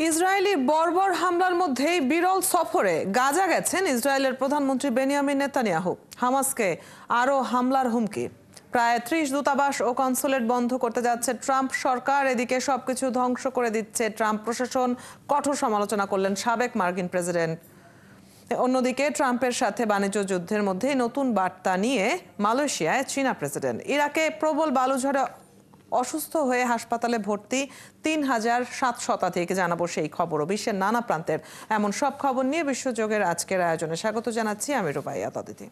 Israeli বর্বর হামলার মধ্যেই বিরল সফরে গাজা গেছেন ইসরায়েলের প্রধানমন্ত্রী বেনিয়ামিন নেতানিয়াহু। হামাসকে আরও হামলার হুমকি। প্রায় ৩০ দূতাবাস ও কনসুলেট বন্ধ করতে যাচ্ছে ট্রাম্প সরকার। এদিকে সবকিছু ধ্বংস করে দিচ্ছে ট্রাম্প প্রশাসন। কঠোর সমালোচনা করলেন সাবেক মার্কিন প্রেসিডেন্ট। অন্যদিকে ট্রাম্পের সাথে বাণিজ্য যুদ্ধের মধ্যেই নতুন বার্তা নিয়ে মালয়েশিয়ায় চীনা প্রেসিডেন্ট। ইরাকে প্রবল বালুঝড়ে অসুস্থ হয়ে হাসপাতালে ভর্তি ৩,৭০০ শতাধিক। জানাবো সেই খবরও বিশ্বের নানা প্রান্তের এমন সব খবর নিয়ে বিশ্বযোগের আজকের আয়োজনে স্বাগত জানাচ্ছি আমি রুবাইয়া তদিতি।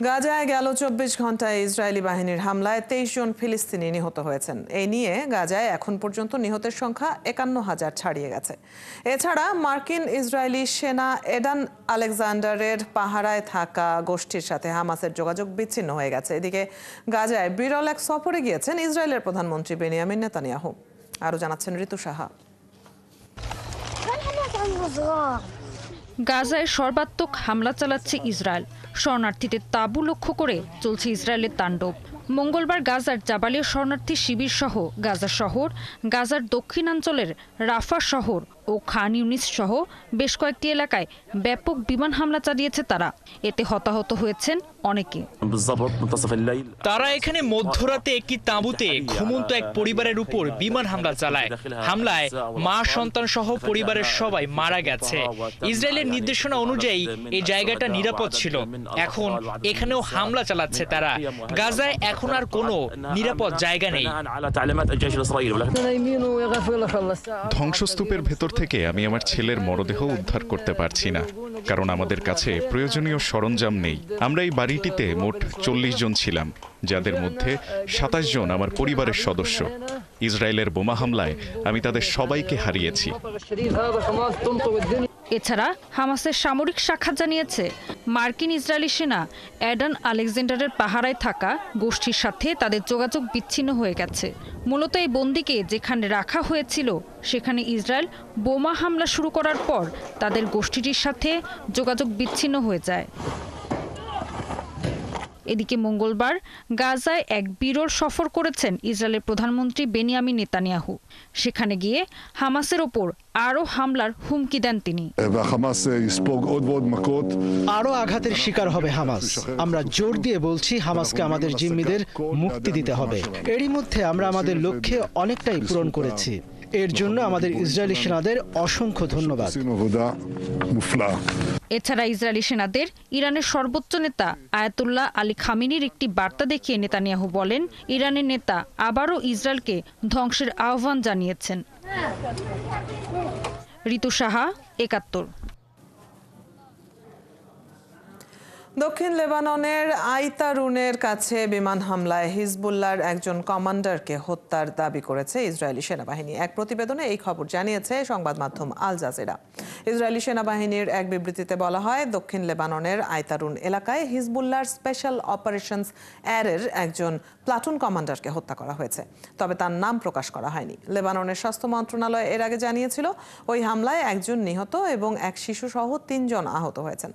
গাজায় গেল ২৪ ঘন্টায় ইসরায়েলি বাহিনীর হামলায় ২৩ জন ফিলিস্তিনি নিহত হয়েছেন। এই নিয়ে গাজায় এখন পর্যন্ত নিহতের সংখ্যা ৫১,০০০ ছাড়িয়ে গেছে। এছাড়া মার্কিন ইসরায়েলি সেনা এডান আলেকজান্ডারের পাহারায় থাকা গোষ্ঠীর সাথে হামাসের যোগাযোগ বিচ্ছিন্ন হয়ে গেছে। এদিকে গাজায় বিরল এক সফরে গিয়েছেন ইসরায়েলের প্রধানমন্ত্রী বেনিয়ামিন নেতানিয়াহু। আরও জানাচ্ছেন ঋতু সাহা। গাজায় সর্বাত্মক হামলা চালাচ্ছে ইসরায়েল। শরণার্থীদের তাঁবু লক্ষ্য করে চলছে ইসরায়েলের তাণ্ডব। মঙ্গলবার গাজার জাবালিয়া শরণার্থী শিবির সহ গাজা শহর, গাজার দক্ষিণাঞ্চলের রাফা শহর ও খান ইউনিস সহ বেশ কয়েকটি এলাকায় ব্যাপক বিমান হামলা চালিয়েছে তারা। এতে হতাহত হয়েছেন অনেকে। তারা এখানে মধ্যরাতে একটি তাঁবুতে ঘুমন্ত এক পরিবারের উপর বিমান হামলা চালায়। হামলায় মা সন্তান সহ পরিবারের সবাই মারা গেছে। ইসরায়েলের নির্দেশনা অনুযায়ী এই জায়গাটা নিরাপদ ছিল। এখন এখানেও হামলা চালাচ্ছে তারা। গাজায় এখন আর কোনো নিরাপদ জায়গা নেই। ধ্বংসস্তূপের ভেতর থেকে আমি আমার ছেলের মরদেহ উদ্ধার করতে পারছি না, কারণ আমাদের কাছে প্রয়োজনীয় সরঞ্জাম নেই। আমরা এই বাড়িটিতে মোট ৪০ জন ছিলাম, যাদের মধ্যে ২৭ জন আমার পরিবারের সদস্য। ইসরায়েলের বোমা হামলায় আমি তাদের সবাইকে হারিয়েছি। এছাড়া হামাসের সামরিক শাখা জানিয়েছে মার্কিন ইসরায়েলি সেনা এডান আলেকজান্ডারের পাহারায় থাকা গোষ্ঠীর সাথে তাদের যোগাযোগ বিচ্ছিন্ন হয়ে গেছে। মূলত এই বন্দীকে যেখানে রাখা হয়েছিল সেখানে ইসরায়েল বোমা হামলা শুরু করার পর তাদের গোষ্ঠীটির সাথে যোগাযোগ বিচ্ছিন্ন হয়ে যায়। এদিকে মঙ্গলবার গাজায় এক বিরল সফর করেছেন ইসরায়েলের প্রধানমন্ত্রী বেনিয়ামিন নেতানিয়াহু। সেখানে গিয়ে হামাসের ওপর আরও হামলার হুমকি দেন তিনি। আরও আঘাতের শিকার হবে হামাস। আমরা জোর দিয়ে বলছি, হামাসকে আমাদের জিম্মিদের মুক্তি দিতে হবে। এরই মধ্যে আমরা আমাদের লক্ষ্যে অনেকটাই পূরণ করেছি। এর জন্য আমাদের ইসরায়েলি সেনাদের অসংখ্য ধন্যবাদ। এছাড়া ইসরায়েলি সেনাদের ইরানের সর্বোচ্চ নেতা আয়াতুল্লাহ আলী খামেনির একটি বার্তা দেখিয়ে নেতানিয়াহু বলেন, ইরানের নেতা আবারও ইসরায়েলকে ধ্বংসের আহ্বান জানিয়েছেন। ঋতু সাহা, ৭১। দক্ষিণ লেবাননের আইতারুনের কাছে বিমান হামলায় হিজবুল্লাহর একজন কমান্ডারকে হত্যার দাবি করেছে ইসরায়েলি সেনাবাহিনী। এক প্রতিবেদনে এই খবর জানিয়েছে সংবাদ মাধ্যম আল জাজিরা। ইসরায়েলি সেনাবাহিনীর এক বিবৃতিতে বলা হয়, দক্ষিণ লেবাননের আইতারুন এলাকায় হিজবুল্লাহর স্পেশাল অপারেশনস এর একজন প্লাটুন কমান্ডারকে হত্যা করা হয়েছে, তবে তার নাম প্রকাশ করা হয়নি। লেবাননের স্বাস্থ্য মন্ত্রণালয় এর আগে জানিয়েছিল ওই হামলায় একজন নিহত এবং এক শিশু সহ ৩ জন আহত হয়েছেন।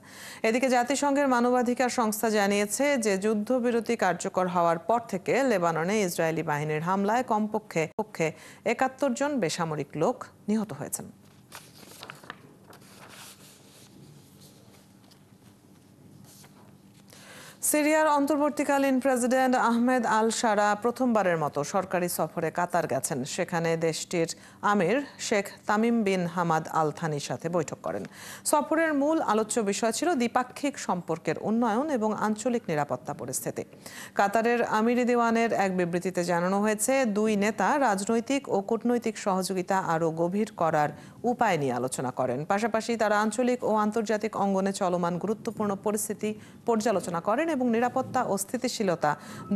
এদিকে জাতিসংঘের মানবাধিকার সংস্থা জানিয়েছে যে যুদ্ধবিরতি কার্যকর হওয়ার পর থেকে লেবাননে ইসরায়েলি বাহিনীর হামলায় কমপক্ষে ৭১ জন বেসামরিক লোক নিহত হয়েছেন। সিরিয়ার অন্তর্বর্তীকালীন প্রেসিডেন্ট আহমেদ আল শারা প্রথমবারের মতো সরকারি সফরে কাতার গেছেন। সেখানে দেশটির আমির Sheikh Tamim bin Hamad Al থানির সাথে বৈঠক করেন। সফরের মূল আলোচ্য বিষয় ছিল দ্বিপাক্ষিক সম্পর্কের উন্নয়ন এবং আঞ্চলিক নিরাপত্তা পরিস্থিতি। কাতারের আমিরি দেওয়ানের এক বিবৃতিতে জানানো হয়েছে, দুই নেতা রাজনৈতিক ও কূটনৈতিক সহযোগিতা আরও গভীর করার উপায় নিয়ে আলোচনা করেন। পাশাপাশি তারা আঞ্চলিক ও আন্তর্জাতিক অঙ্গনে চলমান গুরুত্বপূর্ণ পরিস্থিতি পর্যালোচনা করেন এবং নিরাপত্তা ও স্থিতিশীলতা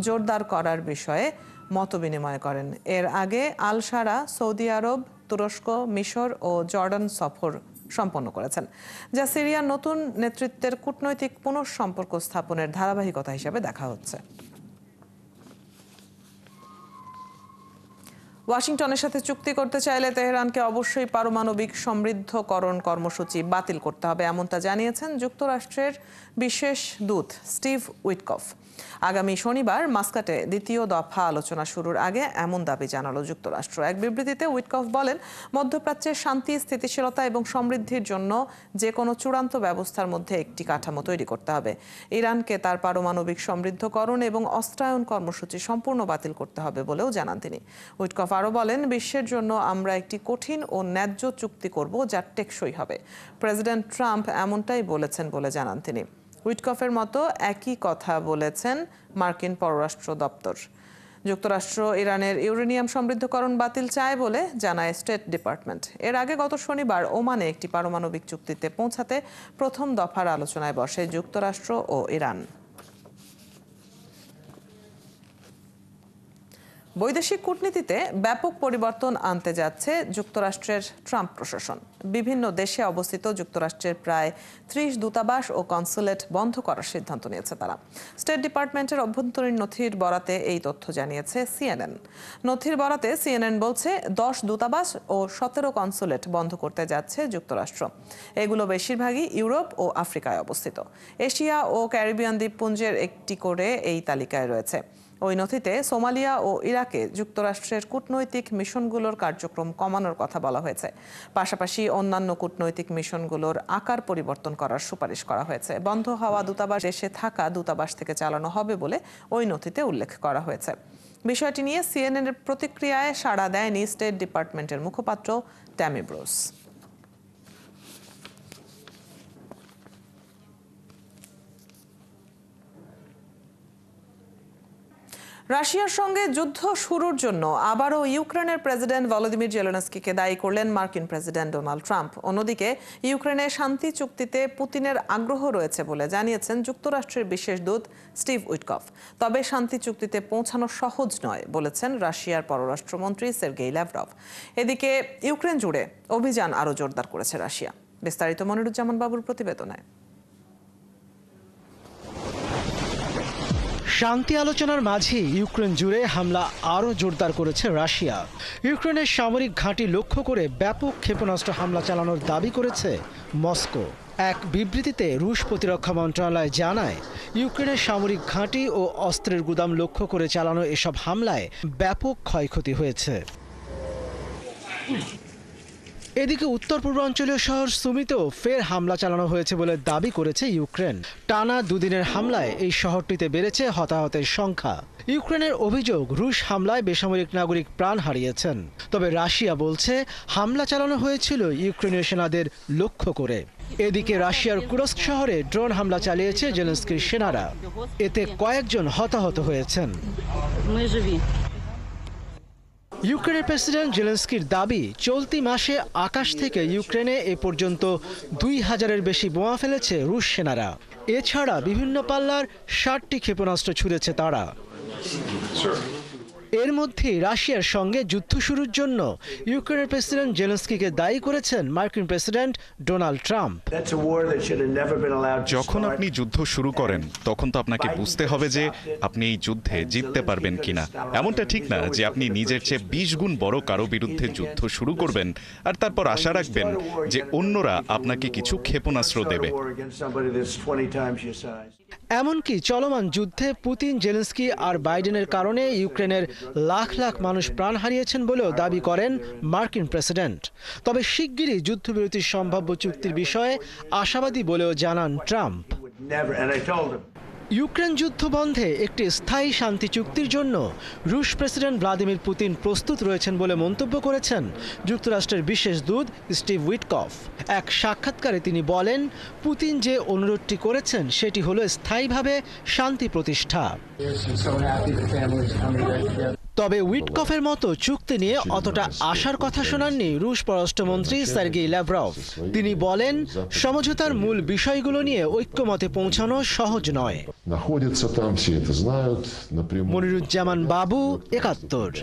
জোরদার করার বিষয়ে মতবিনিময় করেন। এর আগে আল শারা সৌদি আরব, তুরস্ক, মিশর ও জর্ডান সফর সম্পন্ন করেছেন, যা সিরিয়ার নতুন নেতৃত্বের কূটনৈতিক পুনঃসম্পর্ক স্থাপনের ধারাবাহিকতা হিসেবে দেখা হচ্ছে। ওয়াশিংটনের সাথে চুক্তি করতে চাইলে তেহরানকে অবশ্যই পারমাণবিক সমৃদ্ধকরণ কর্মসূচি বাতিল করতে হবে, এমনটা জানিয়েছেন যুক্তরাষ্ট্রের বিশেষ দূত স্টিভ উইটকফ। আগামী শনিবার মাস্কাটে দ্বিতীয় দফা আলোচনা শুরুর আগে এমন দাবি জানালো যুক্তরাষ্ট্র। এক বিবৃতিতে উইটকফ বলেন, মধ্যপ্রাচ্যের শান্তি, স্থিতিশীলতা এবং সমৃদ্ধির জন্য যে কোনো চূড়ান্ত ব্যবস্থার মধ্যে একটি কাঠামো তৈরি করতে হবে। ইরানকে তার পারমাণবিক সমৃদ্ধকরণ এবং অস্ত্রায়ন কর্মসূচি সম্পূর্ণ বাতিল করতে হবে বলেও জানান তিনি। উইটকফ আরও বলেন, বিশ্বের জন্য আমরা একটি কঠিন ও ন্যায্য চুক্তি করব যা টেকসই হবে। প্রেসিডেন্ট ট্রাম্প এমনটাই বলেছেন বলে জানান তিনি। উইটকফের মতো একই কথা বলেছেন মার্কিন পররাষ্ট্র দপ্তর। যুক্তরাষ্ট্র ইরানের ইউরেনিয়াম সমৃদ্ধকরণ বাতিল চায় বলে জানায় স্টেট ডিপার্টমেন্ট। এর আগে গত শনিবার ওমানে একটি পারমাণবিক চুক্তিতে পৌঁছাতে প্রথম দফার আলোচনায় বসে যুক্তরাষ্ট্র ও ইরান। বৈদেশিক কূটনীতিতে ব্যাপক পরিবর্তন আনতে যাচ্ছে যুক্তরাষ্ট্রের ট্রাম্প প্রশাসন। বিভিন্ন দেশে অবস্থিত যুক্তরাষ্ট্রের প্রায় 30 দূতাবাস ও কনসুলেট বন্ধ করার সিদ্ধান্ত নিয়েছে তারা। স্টেট ডিপার্টমেন্টের অভ্যন্তরীণ নথির বরাতে এই তথ্য জানিয়েছে সিএনএন। নথির বরাতে সিএনএন বলছে 10 দূতাবাস ও 17 কনসুলেট বন্ধ করতে যাচ্ছে যুক্তরাষ্ট্র। এগুলো বেশিরভাগই ইউরোপ ও আফ্রিকায় অবস্থিত। এশিয়া ও ক্যারিবিয়ান দ্বীপপুঞ্জের একটি করে এই তালিকায় রয়েছে। ওই নথিতে সোমালিয়া ও ইরাকে যুক্তরাষ্ট্রের কূটনৈতিক মিশনগুলোর কার্যক্রম কমানোর কথা বলা হয়েছে। পাশাপাশি অন্যান্য কূটনৈতিক মিশনগুলোর আকার পরিবর্তন করার সুপারিশ করা হয়েছে। বন্ধ হওয়া দূতাবাস দেশে থাকা দূতাবাস থেকে চালানো হবে বলে ওই নথিতে উল্লেখ করা হয়েছে। বিষয়টি নিয়ে সিএনএনের প্রতিক্রিয়ায় সাড়া দেয়নি স্টেট ডিপার্টমেন্টের মুখপাত্র ট্যামি ব্রুস। রাশিয়ার সঙ্গে যুদ্ধ শুরুর জন্য আবারও ইউক্রেনের প্রেসিডেন্ট ভলোদিমির জেলেনস্কিকে দায়ী করলেন মার্কিন প্রেসিডেন্ট ডোনাল্ড ট্রাম্প। অন্যদিকে ইউক্রেনে শান্তি চুক্তিতে পুতিনের আগ্রহ রয়েছে বলে জানিয়েছেন যুক্তরাষ্ট্রের বিশেষ দূত স্টিভ উইটকফ। তবে শান্তি চুক্তিতে পৌঁছানো সহজ নয় বলেছেন রাশিয়ার পররাষ্ট্রমন্ত্রী সের্গেই ল্যাভরভ। এদিকে ইউক্রেন জুড়ে অভিযান আরও জোরদার করেছে রাশিয়া। বিস্তারিত মনিরুজ্জামান বাবুর প্রতিবেদনে। শান্তি আলোচনার মাঝে ইউক্রেন জুড়ে হামলা আরও জোরদার করেছে রাশিয়া। ইউক্রেনের সামরিক ঘাঁটি লক্ষ্য করে ব্যাপক ক্ষেপণাস্ত্র হামলা চালানোর দাবি করেছে মস্কো। এক বিবৃতিতে রুশ প্রতিরক্ষা মন্ত্রণালয় জানায়, ইউক্রেনের সামরিক ঘাঁটি ও অস্ত্রের গুদাম লক্ষ্য করে চালানো এসব হামলায় ব্যাপক ক্ষয়ক্ষতি হয়েছে। এদিকে উত্তর পূর্বাঞ্চলীয় শহর সুমিতেও ফের হামলা চালানো হয়েছে বলে দাবি করেছে ইউক্রেন। টানা দুদিনের হামলায় এই শহরটিতে বেড়েছে হতাহতের সংখ্যা। ইউক্রেনের অভিযোগ, রুশ হামলায় বেসামরিক নাগরিক প্রাণ হারিয়েছেন। তবে রাশিয়া বলছে হামলা চালানো হয়েছিল ইউক্রেনীয় সেনাদের লক্ষ্য করে। এদিকে রাশিয়ার কুরস্ক শহরে ড্রোন হামলা চালিয়েছে জেলেনস্কির সেনারা। এতে কয়েকজন হতাহত হয়েছেন। ইউক্রেনের প্রেসিডেন্ট জেলেনস্কির দাবি, চলতি মাসে আকাশ থেকে ইউক্রেনে এ পর্যন্ত 2000-এর বেশি বোমা ফেলেছে রুশ সেনারা। এছাড়া বিভিন্ন পাল্লার 60টি ক্ষেপণাস্ত্র ছুড়েছে তারা। এর মধ্যে রাশিয়ার সঙ্গে যুদ্ধ শুরুর জন্য ইউক্রেনের প্রেসিডেন্ট জেলেনস্কিকে দায়ী করেছেন মার্কিন প্রেসিডেন্ট ডোনাল্ড ট্রাম্প। যখন আপনি যুদ্ধ শুরু করেন তখন তো আপনাকে বুঝতে হবে যে আপনি এই যুদ্ধে জিততে পারবেন কিনা। এমনটা ঠিক না যে আপনি নিজের চেয়ে 20 গুণ বড় কারো বিরুদ্ধে যুদ্ধ শুরু করবেন আর তারপর আশা রাখবেন যে অন্যরা আপনাকে কিছু ক্ষেপণাস্ত্র দেবে। এমনকি চলমান যুদ্ধে পুতিন, জেলেনস্কি আর বাইডেনের কারণে ইউক্রেনের লাখ লাখ মানুষ প্রাণ হারিয়েছেন বলেও দাবি করেন মার্কিন প্রেসিডেন্ট। তবে শিগগিরই যুদ্ধবিরতির সম্ভাব্য চুক্তির বিষয়ে আশাবাদী বলেও জানান ট্রাম্প। ইউক্রেন যুদ্ধ বন্ধে একটি স্থায়ী শান্তি চুক্তির জন্য রুশ প্রেসিডেন্ট ভ্লাদিমির পুতিন প্রস্তুত রয়েছেন বলে মন্তব্য করেছেন যুক্তরাষ্ট্রের বিশেষ দূত স্টিভ উইটকফ। এক সাক্ষাৎকারে তিনি বলেন, পুতিন যে অনুরোধটি করেছেন সেটি হলো স্থায়ীভাবে শান্তি প্রতিষ্ঠা। তবে উইটকফের মতো চুক্তি নিয়ে অতটা আশার কথা শোনাননি রুশ পররাষ্ট্রমন্ত্রী সের্গেই ল্যাভরভ। তিনি বলেন, সমঝোতার মূল বিষয়গুলো নিয়ে ঐক্যমতে পৌঁছানো সহজ নয়। মনিরুজ্জামান বাবু, ৭১।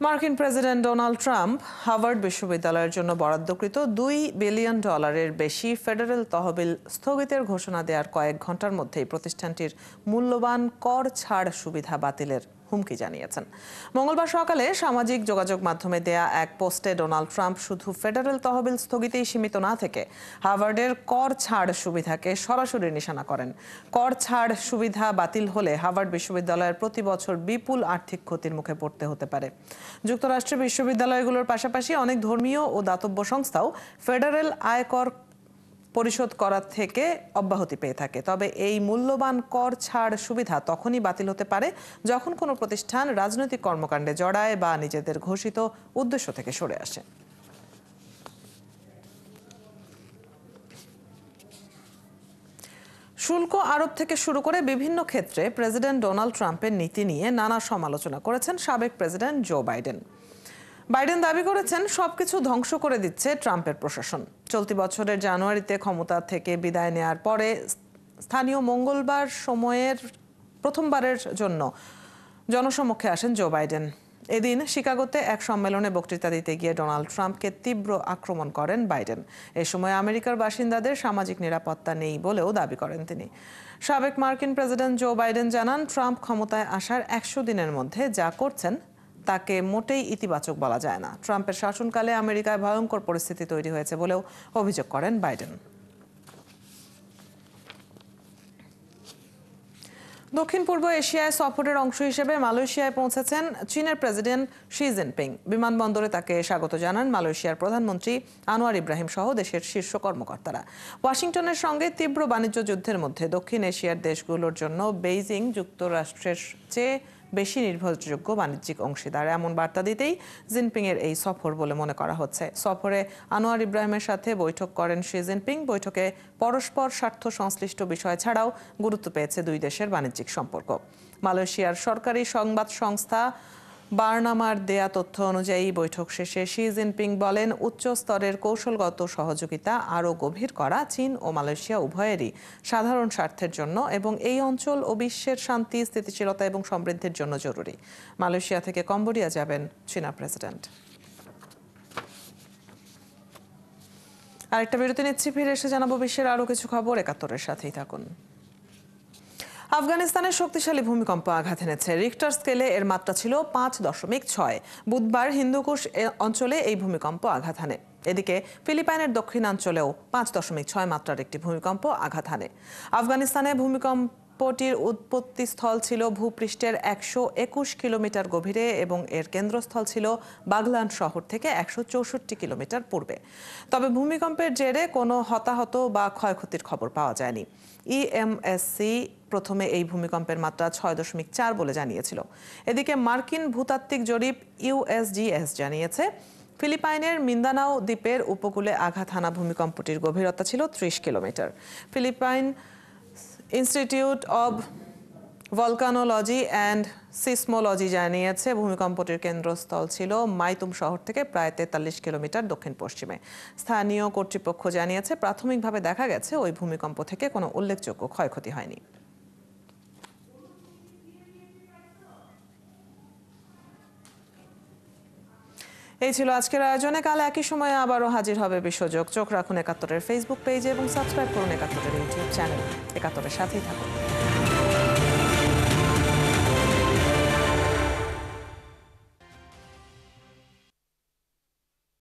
মার্কিন প্রেসিডেন্ট ডোনাল্ড ট্রাম্প হার্ভার্ড বিশ্ববিদ্যালয়ের জন্য বরাদ্দকৃত $2 বিলিয়ন বেশি ফেডারেল তহবিল স্থগিতের ঘোষণা দেওয়ার কয়েক ঘন্টার মধ্যেই প্রতিষ্ঠানটির মূল্যবান কর ছাড় সুবিধা বাতিলের হুমকি জানিয়েছেন। মঙ্গলবার সকালে সামাজিক যোগাযোগ মাধ্যমে দেয়া এক পোস্টে ডোনাল্ড ট্রাম্প শুধু ফেডারেল তহবিল স্থগিতেই সীমিত না থেকে হার্ভার্ডের কর ছাড় সুবিধাকে সরাসরি নিশানা করেন। কর ছাড় সুবিধা বাতিল হলে হার্ভার্ড বিশ্ববিদ্যালয়ের প্রতি বছর বিপুল আর্থিক ক্ষতির মুখে পড়তে হতে পারে। যুক্তরাষ্ট্রের বিশ্ববিদ্যালয়গুলোর পাশাপাশি অনেক ধর্মীয় ও দাতব্য সংস্থাও ফেডারেল আয়কর পরিশোধ করা থেকে অব্যাহতি পেয়ে থাকে। তবে এই মূল্যবান কর ছাড় সুবিধা তখনই বাতিল হতে পারে যখন কোনো প্রতিষ্ঠান রাজনৈতিক কর্মকাণ্ডে জড়ায় বা নিজেদের ঘোষিত উদ্দেশ্য থেকে সরে আসে। শুল্ক আরোপ থেকে শুরু করে বিভিন্ন ক্ষেত্রে প্রেসিডেন্ট ডোনাল্ড ট্রাম্পের নীতি নিয়ে নানা সমালোচনা করেছেন সাবেক প্রেসিডেন্ট জো বাইডেন। বাইডেন দাবি করেছেন সবকিছু ধ্বংস করে দিচ্ছে ট্রাম্পের প্রশাসন। চলতি বছরের জানুয়ারিতে ক্ষমতা থেকে বিদায় নেয়ার পরে স্থানীয় মঙ্গলবার সময়ের প্রথমবারের জন্য জনসমক্ষে আসেন জো বাইডেন। এদিন শিকাগোতে এক সম্মেলনে বক্তৃতা দিতে গিয়ে ডোনাল্ড ট্রাম্পকে তীব্র আক্রমণ করেন বাইডেন। এ সময় আমেরিকার বাসিন্দাদের সামাজিক নিরাপত্তা নেই বলেও দাবি করেন তিনি। সাবেক মার্কিন প্রেসিডেন্ট জো বাইডেন জানান, ট্রাম্প ক্ষমতায় আসার 100 দিনের মধ্যে যা করছেন তাকে মোটেই ইতিবাচক বলা যায় না। ট্রাম্পের শাসনকালে আমেরিকায় ভয়ঙ্কর পরিস্থিতি তৈরি হয়েছে বলেও অভিযোগ করেন বাইডেন। দক্ষিণ পূর্ব এশিয়ায় সফরের অংশ হিসেবে মালয়েশিয়ায় পৌঁছেছেন চীনের প্রেসিডেন্ট শি জিনপিং। বিমানবন্দরে তাকে স্বাগত জানান মালয়েশিয়ার প্রধানমন্ত্রী আনোয়ার ইব্রাহিম সহ দেশের শীর্ষ কর্মকর্তারা। ওয়াশিংটনের সঙ্গে তীব্র বাণিজ্য যুদ্ধের মধ্যে দক্ষিণ এশিয়ার দেশগুলোর জন্য বেইজিং যুক্তরাষ্ট্রের চেয়ে বেশি নির্ভরযোগ্য বাণিজ্যিক অংশীদার, এমন বার্তা দিতেই জিনপিংয়ের এই সফর বলে মনে করা হচ্ছে। সফরে আনোয়ার ইব্রাহিমের সাথে বৈঠক করেন শি জিনপিং। বৈঠকে পরস্পর স্বার্থ সংশ্লিষ্ট বিষয় ছাড়াও গুরুত্ব পেয়েছে দুই দেশের বাণিজ্যিক সম্পর্ক। মালয়েশিয়ার সরকারি সংবাদ সংস্থা বার্নামার দেয়া তথ্য অনুযায়ী বৈঠক শেষে শি জিনপিং বলেন, উচ্চ স্তরের কৌশলগত সহযোগিতা আরও গভীর করা চীন ও মালয়েশিয়া উভয়েরই সাধারণ স্বার্থের জন্য এবং এই অঞ্চল ও বিশ্বের শান্তি, স্থিতিশীলতা এবং সমৃদ্ধির জন্য জরুরি। মালয়েশিয়া থেকে কম্বোডিয়া যাবেন চীনা প্রেসিডেন্ট। আরেকটা বিরতি নিচ্ছি, ফিরে এসে জানাবো বিশ্বের আরও কিছু খবর। 71-এর সাথেই থাকুন। আফগানিস্তানের শক্তিশালী ভূমিকম্প আঘাত এনেছে। রিক্টার স্কেলে এর মাত্রা ছিল 5.6। বুধবার হিন্দুকুশ অঞ্চলে এই ভূমিকম্প আঘাত হানে। এদিকে ফিলিপাইনের দক্ষিণাঞ্চলেও 5.6 মাত্রার একটি ভূমিকম্প আঘাত হানে। আফগানিস্তানে ভূমিকম্পটির উৎপত্তি স্থল ছিল ভূপৃষ্ঠের 121 কিলোমিটার গভীরে এবং এর কেন্দ্রস্থল ছিল বাগলান শহর থেকে 164 কিলোমিটার পূর্বে। তবে ভূমিকম্পের জেরে কোনো হতাহত বা ক্ষয়ক্ষতির খবর পাওয়া যায়নি। ইএমএসসি প্রথমে এই ভূমিকম্পের মাত্রা 6.4 বলে জানিয়েছিল। এদিকে মার্কিন ভূতাত্ত্বিক জরিপ ইউএসজিএস জানিয়েছে, ফিলিপাইনের মিন্দানাও দ্বীপের উপকূলে আঘাত হানা ভূমিকম্পটির গভীরতা ছিল 30 kilometre. Philippine institute of volcanology and seismology জানিয়েছে, ভূমিকম্পটির কেন্দ্রস্থল ছিল মাইতুম শহর থেকে প্রায় 43 কিলোমিটার দক্ষিণ পশ্চিমে। স্থানীয় কর্তৃপক্ষ জানিয়েছে, প্রাথমিকভাবে দেখা গেছে ওই ভূমিকম্প থেকে কোনো উল্লেখযোগ্য ক্ষয়ক্ষতি হয়নি। এই ছিল আজকের আয়োজনে। কাল একই সময়ে আবারও হাজির হবে বিশ্বযোগ। চোখ রাখুন 71-এর ফেসবুক পেজে এবং সাবস্ক্রাইব করুন 71-এর ইউটিউব চ্যানেল। 71-এর সাথেই থাকুন।